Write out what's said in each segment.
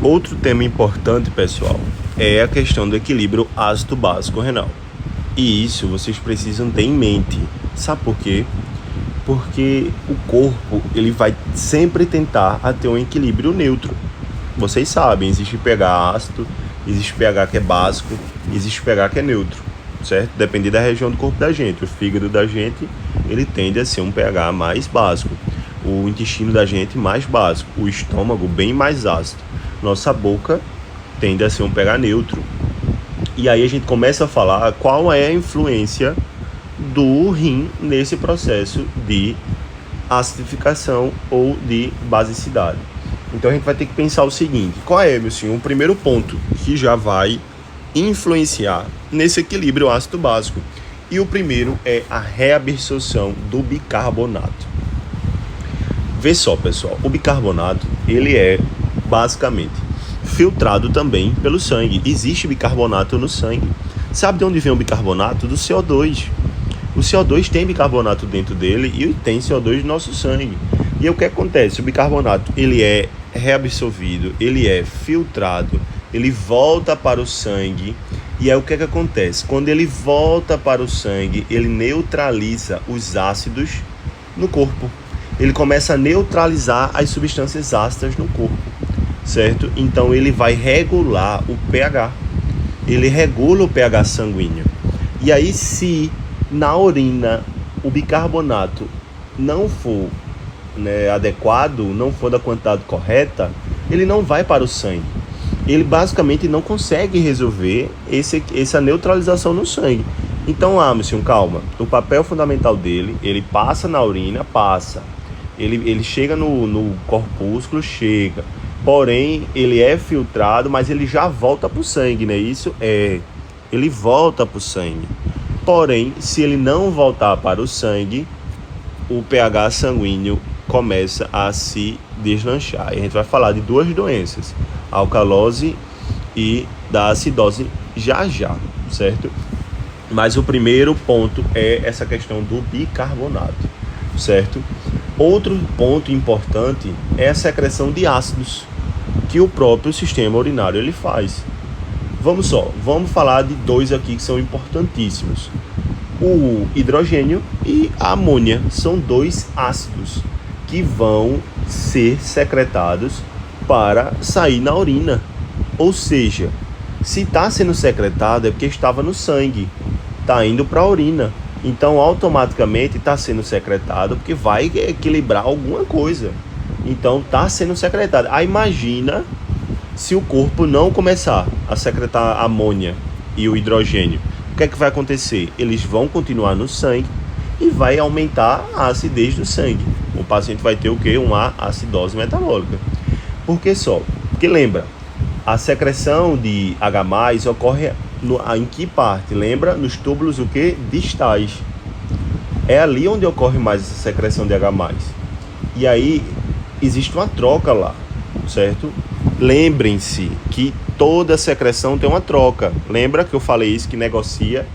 Outro tema importante, pessoal, é a questão do equilíbrio ácido básico renal. E isso vocês precisam ter em mente. Sabe por quê? Porque o corpo ele vai sempre tentar ter um equilíbrio neutro. Vocês sabem, existe pH ácido, existe pH que é básico, existe pH que é neutro, certo? Depende da região do corpo da gente. O fígado da gente, ele tende a ser um pH mais básico. O intestino da gente mais básico. O estômago bem mais ácido. Nossa boca tende a ser um pH neutro. E aí a gente começa a falar qual é a influência do rim nesse processo de acidificação ou de basicidade. Então a gente vai ter que pensar o seguinte: qual é, meu senhor, o primeiro ponto que já vai influenciar nesse equilíbrio ácido básico? E o primeiro é a reabsorção do bicarbonato. Vê só, pessoal, o bicarbonato ele é basicamente filtrado também pelo sangue. Existe bicarbonato no sangue. Sabe de onde vem o bicarbonato? Do CO2. O CO2 tem bicarbonato dentro dele e tem CO2 no nosso sangue. E aí, o que acontece? O bicarbonato ele é reabsorvido, ele é filtrado, ele volta para o sangue. E aí o que acontece? Quando ele volta para o sangue, ele neutraliza os ácidos no corpo. Ele começa a neutralizar as substâncias ácidas no corpo, certo? Então ele vai regular o pH. Ele regula o pH sanguíneo. E aí, se na urina o bicarbonato não for adequado, não for da quantidade correta, ele não vai para o sangue. Ele basicamente não consegue resolver essa neutralização no sangue. Então, meu senhor, calma. O papel fundamental dele, ele passa na urina, passa. Ele chega no corpúsculo, chega. Porém, ele é filtrado, mas ele já volta para o sangue, né? Isso é. Ele volta para o sangue. Porém, se ele não voltar para o sangue, o pH sanguíneo começa a se deslanchar. E a gente vai falar de duas doenças, a alcalose e da acidose já, certo? Mas o primeiro ponto é essa questão do bicarbonato, certo? Outro ponto importante é a secreção de ácidos que o próprio sistema urinário ele faz. Vamos falar de dois aqui que são importantíssimos. O hidrogênio e a amônia são dois ácidos que vão ser secretados para sair na urina. Ou seja, se está sendo secretado é porque estava no sangue, está indo para a urina. Então automaticamente está sendo secretado porque vai equilibrar alguma coisa. Então está sendo secretado. Aí imagina se o corpo não começar a secretar a amônia e o hidrogênio. O que é que vai acontecer? Eles vão continuar no sangue e vai aumentar a acidez do sangue. O paciente vai ter o quê? Uma acidose metabólica. Por que só? Porque lembra, a secreção de H+, ocorre em que parte? Lembra? Nos túbulos o quê? Distais. É ali onde ocorre mais essa secreção de H+. E aí existe uma troca lá, certo? Lembrem-se que toda secreção tem uma troca. Lembra que eu falei isso, que negocia?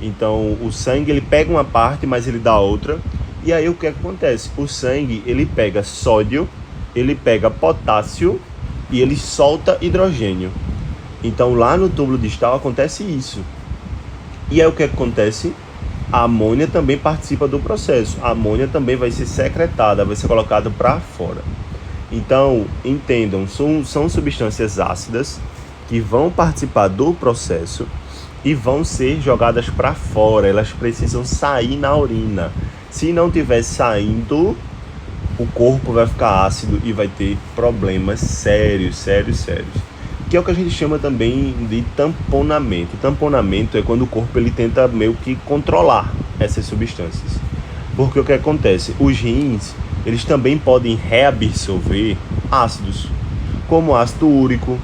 Então o sangue ele pega uma parte, mas ele dá outra. E aí o que acontece? O sangue ele pega sódio, ele pega potássio e ele solta hidrogênio. Então lá no túbulo distal acontece isso. E aí o que acontece? A amônia também participa do processo. A amônia também vai ser secretada, vai ser colocada para fora. Então, entendam, são substâncias ácidas que vão participar do processo e vão ser jogadas para fora. Elas precisam sair na urina. Se não estiver saindo, o corpo vai ficar ácido e vai ter problemas sérios. Que é o que a gente chama também de tamponamento. Tamponamento é quando o corpo ele tenta meio que controlar essas substâncias. Porque o que acontece? Os rins, eles também podem reabsorver ácidos, como o ácido úrico,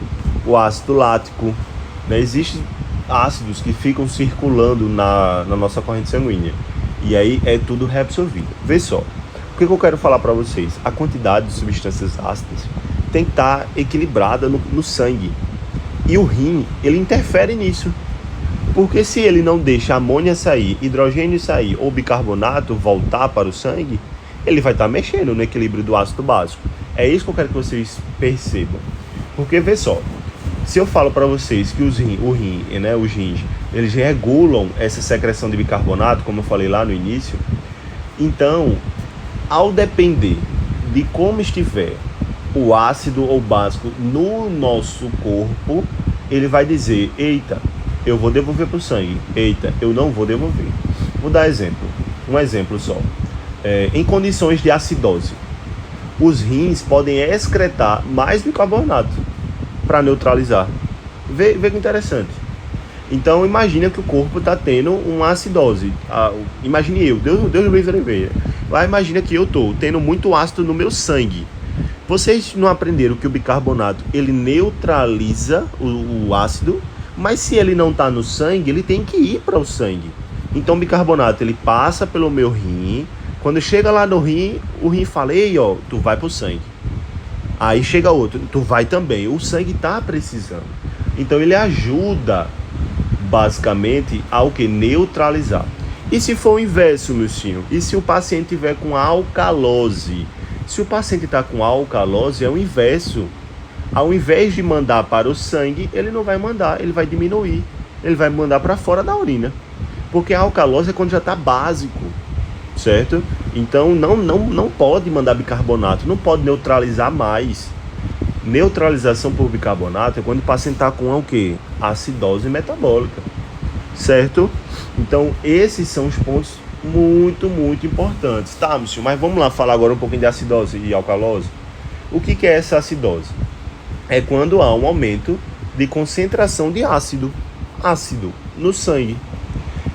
o ácido lático, né? Existem ácidos que ficam circulando na nossa corrente sanguínea. E aí é tudo reabsorvido. Vê só, o que eu quero falar para vocês? A quantidade de substâncias ácidas tem que estar equilibrada no sangue. E o rim, ele interfere nisso. Porque se ele não deixa a amônia sair, hidrogênio sair ou bicarbonato voltar para o sangue, ele vai estar mexendo no equilíbrio do ácido básico. É isso que eu quero que vocês percebam. Porque, vê só, se eu falo para vocês que os rins, eles regulam essa secreção de bicarbonato, como eu falei lá no início, então, ao depender de como estiver o ácido ou básico no nosso corpo, ele vai dizer, eita, eu vou devolver para o sangue, eita, eu não vou devolver. Vou dar um exemplo só. Em condições de acidose, os rins podem excretar mais bicarbonato para neutralizar. Vê que interessante. Então imagina que o corpo está tendo uma acidose. Imagine eu, Deus me livre. Imagina que eu estou tendo muito ácido no meu sangue. Vocês não aprenderam que o bicarbonato ele neutraliza o ácido, mas se ele não está no sangue, ele tem que ir para o sangue. Então o bicarbonato ele passa pelo meu rim. Quando chega lá no rim, o rim fala, ei, ó, tu vai pro sangue. Aí chega outro, tu vai também. O sangue tá precisando. Então ele ajuda, basicamente, ao que? Neutralizar. E se for o inverso, meu senhor? E se o paciente tiver com alcalose? Se o paciente está com alcalose, é o inverso. Ao invés de mandar para o sangue, ele não vai mandar, ele vai diminuir. Ele vai mandar para fora da urina. Porque a alcalose é quando já está básico. Certo? Então não pode mandar bicarbonato, não pode neutralizar mais. Neutralização por bicarbonato é quando o paciente está com o quê? Acidose metabólica. Certo? Então esses são os pontos muito importantes. Tá, monsieur, mas vamos lá falar agora um pouquinho de acidose e alcalose. O que é essa acidose? É quando há um aumento de concentração de ácido no sangue.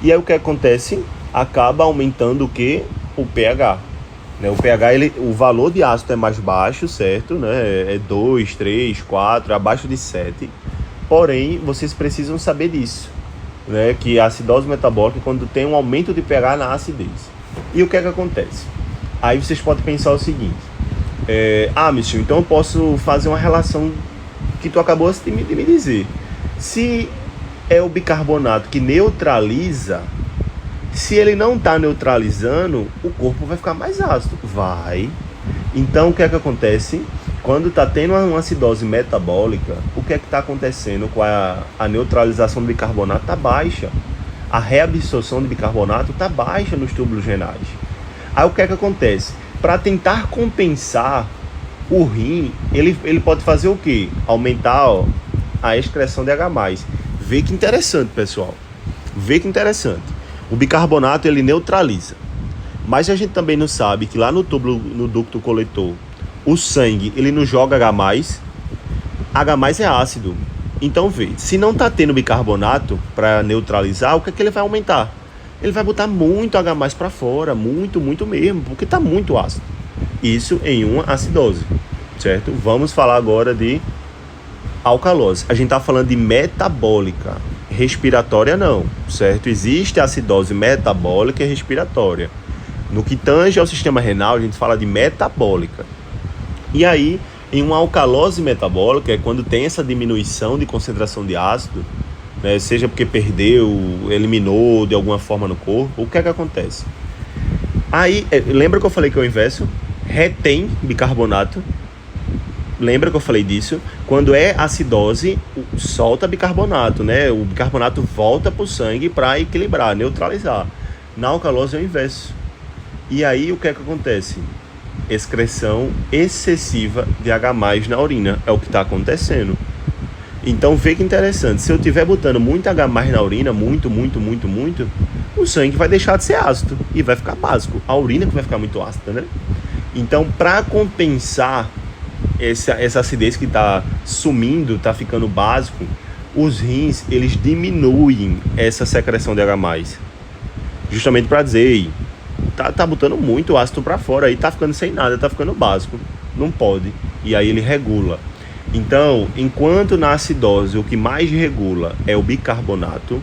E aí o que acontece? Acaba aumentando o que? O pH. O pH, o valor de ácido é mais baixo, certo? É 2, 3, 4, abaixo de 7. Porém, vocês precisam saber disso. Que a acidose metabólica é quando tem um aumento de pH na acidez. E o que acontece? Aí vocês podem pensar o seguinte. Monsieur, então eu posso fazer uma relação que tu acabou de me dizer. Se é o bicarbonato que neutraliza, se ele não está neutralizando, o corpo vai ficar mais ácido. Vai. Então, o que acontece? Quando está tendo uma acidose metabólica, o que está acontecendo com a neutralização do bicarbonato? Está baixa. A reabsorção de bicarbonato está baixa nos túbulos renais. Aí, o que acontece? Para tentar compensar, o rim, ele pode fazer o quê? Aumentar a excreção de H+. Vê que interessante, pessoal. Vê que interessante. O bicarbonato ele neutraliza, mas a gente também não sabe que lá no túbulo, no ducto coletor, o sangue ele não joga H+, H+ é ácido. Então vê, se não está tendo bicarbonato para neutralizar, o que é que ele vai aumentar? Ele vai botar muito H+ para fora, muito mesmo, porque está muito ácido. Isso em uma acidose, certo? Vamos falar agora de alcalose. A gente está falando de metabólica. Respiratória não, certo? Existe a acidose metabólica e respiratória. No que tange ao sistema renal, a gente fala de metabólica. E aí, em uma alcalose metabólica, é quando tem essa diminuição de concentração de ácido, seja porque perdeu, eliminou de alguma forma no corpo, o que acontece? Aí, lembra que eu falei que é o inverso? Retém bicarbonato. Lembra que eu falei disso? Quando é acidose, solta bicarbonato, O bicarbonato volta para o sangue para equilibrar, neutralizar. Na alcalose é o inverso. E aí o que acontece? Excreção excessiva de H+ na urina. É o que está acontecendo. Então vê que interessante. Se eu estiver botando muito H+ na urina, muito, o sangue vai deixar de ser ácido e vai ficar básico. A urina que vai ficar muito ácida, Então, para compensar essa acidez que está sumindo, está ficando básico, os rins, eles diminuem essa secreção de H+. Justamente para dizer, tá botando muito ácido para fora, aí tá ficando sem nada, tá ficando básico, não pode. E aí ele regula. Então, enquanto na acidose o que mais regula é o bicarbonato,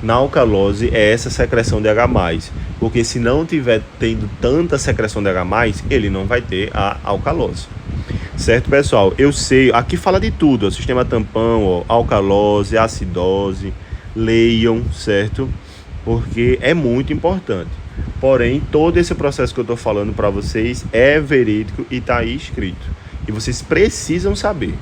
na alcalose é essa secreção de H+. Porque se não tiver tendo tanta secreção de H+, ele não vai ter a alcalose. Certo, pessoal? Eu sei, aqui fala de tudo, sistema tampão, alcalose, acidose, leiam, certo? Porque é muito importante. Porém, todo esse processo que eu estou falando para vocês é verídico e está aí escrito. E vocês precisam saber.